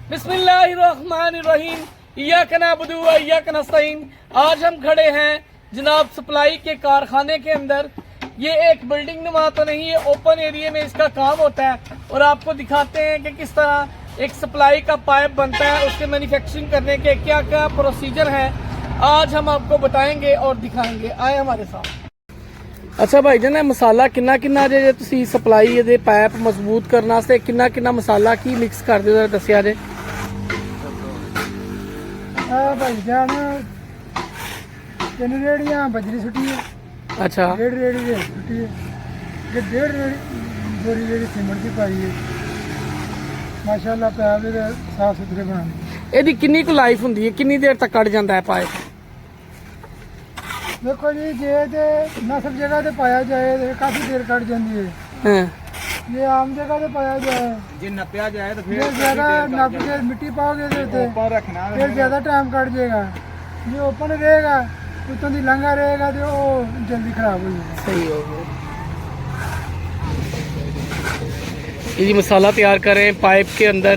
बिस्मिल्लाहिर्रहमानिर्रहीम। इय्याक नअबुदु व इय्याक नस्तईन। आज हम खड़े हैं जनाब सप्लाई के कारखाने के अंदर। ये एक बिल्डिंग नुमा तो नहीं, ये ओपन एरिया में इसका काम होता है और आपको दिखाते हैं कि किस तरह एक सप्लाई का पाइप बनता है, उसके मैन्युफैक्चरिंग करने के क्या क्या प्रोसीजर है आज हम आपको बताएंगे और दिखाएंगे। आए हमारे साथ। अच्छा भाई जान, मसाला किन्ना किन्ना जे तुसी सप्लाई ये पाइप मजबूत करने से किन्ना किन्ना मसाला की मिक्स कर दो जरा दसिया जे। भाई जान 3 रेड़ियां बजरी सुटी है। अच्छा, 1.5 रेड़ी रेत सुटी है, कि 1.5 बोरी रेड़ी सीमेंट की पाई है। माशाल्लाह पैप भी साफ सुथरे बनाने। ਇਹਦੀ ਕਿੰਨੀ ਕੁ ਲਾਈਫ ਹੁੰਦੀ ਹੈ, ਕਿੰਨੀ ਦੇਰ ਤੱਕ ਕੱਢ ਜਾਂਦਾ ਹੈ ਪਾइप? देखो जी, जे ते नसब जगह ते पाया जाए तो काफी देर कट जाती है। हाँ। ये आम जगह ते पाया जाए, जे नपया जाए तो फिर ये ज्यादा नप के मिट्टी पाओगे तो ऊपर रखना है, फिर ज्यादा टाइम कट जाएगा। ये ओपन रहेगा, उत्तों दी लंगा रहेगा तो वो जल्दी खराब हो जाएगा। सही हो गया। ये मसाला तैयार करें पाइप के अंदर,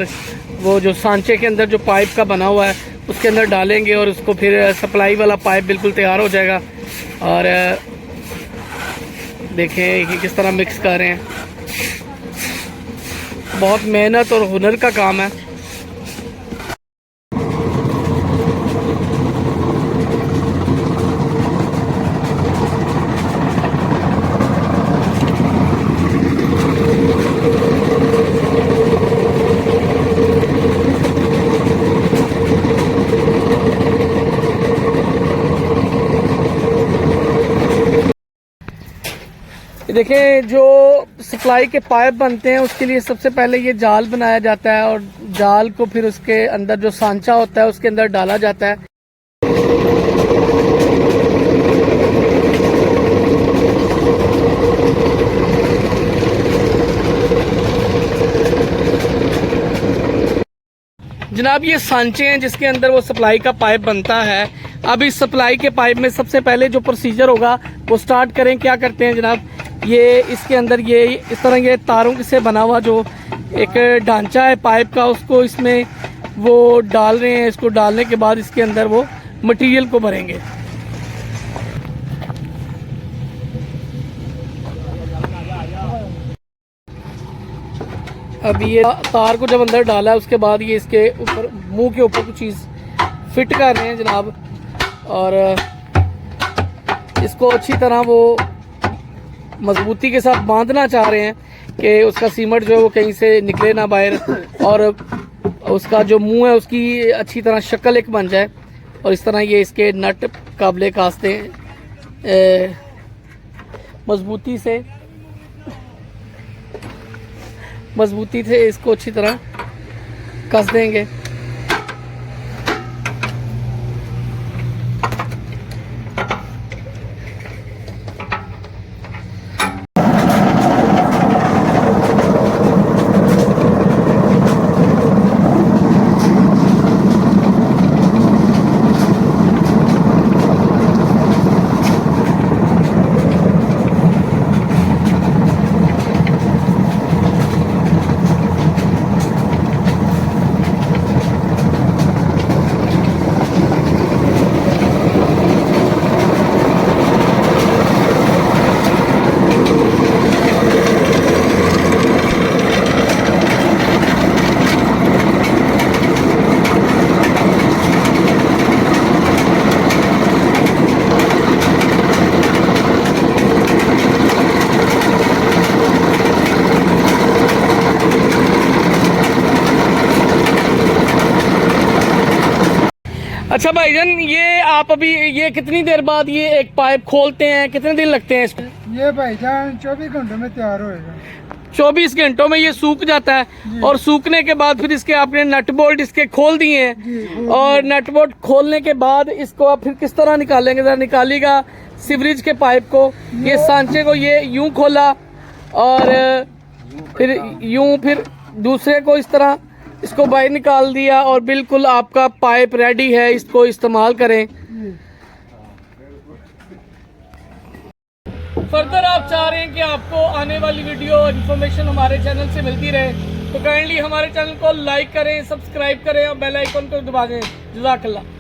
वो जो सांचे के अंदर जो पाइप का बना हुआ है उसके अंदर डालेंगे और उसको फिर सप्लाई वाला पाइप बिल्कुल तैयार हो जाएगा। और देखें कि किस तरह मिक्स कर रहे हैं। बहुत मेहनत और हुनर का काम है। देखें, जो सप्लाई के पाइप बनते हैं उसके लिए सबसे पहले ये जाल बनाया जाता है और जाल को फिर उसके अंदर जो सांचा होता है उसके अंदर डाला जाता है। जनाब ये सांचे हैं जिसके अंदर वो सप्लाई का पाइप बनता है। अब इस सप्लाई के पाइप में सबसे पहले जो प्रोसीजर होगा वो स्टार्ट करें। क्या करते हैं जनाब, ये इसके अंदर ये इस तरह ये तारों से बना हुआ जो एक ढांचा है पाइप का, उसको इसमें वो डाल रहे हैं। इसको डालने के बाद इसके अंदर वो मटेरियल को भरेंगे। अब ये तार को जब अंदर डाला है उसके बाद ये इसके ऊपर मुंह के ऊपर कुछ चीज़ फिट कर रहे हैं जनाब, और इसको अच्छी तरह वो मजबूती के साथ बांधना चाह रहे हैं कि उसका सीमेंट जो है वो कहीं से निकले ना बाहर, और उसका जो मुंह है उसकी अच्छी तरह शक्ल एक बन जाए। और इस तरह ये इसके नट काबले कास्ते मजबूती से इसको अच्छी तरह कस देंगे। अच्छा भाईजान, ये आप अभी ये कितनी देर बाद ये एक पाइप खोलते हैं, कितने दिन लगते हैं इसको? ये भाईजान 24 घंटों में तैयार होएगा। 24 घंटों में ये सूख जाता है और सूखने के बाद फिर इसके आपने नट बोल्ट इसके खोल दिए हैं, और नट बोल्ट खोलने के बाद इसको आप फिर किस तरह निकालेंगे? जरा निकालिएगा सीवरेज के पाइप को। ये सांचे को ये यूं खोला और फिर यूं फिर दूसरे को इस तरह इसको बाहर निकाल दिया और बिल्कुल आपका पाइप रेडी है, इसको इस्तेमाल करें। फर्दर आप चाह रहे हैं कि आपको आने वाली वीडियो इन्फॉर्मेशन हमारे चैनल से मिलती रहे तो काइंडली हमारे चैनल को लाइक करें, सब्सक्राइब करें और बेल आइकन को दबा दें। जज़ाकल्लाह।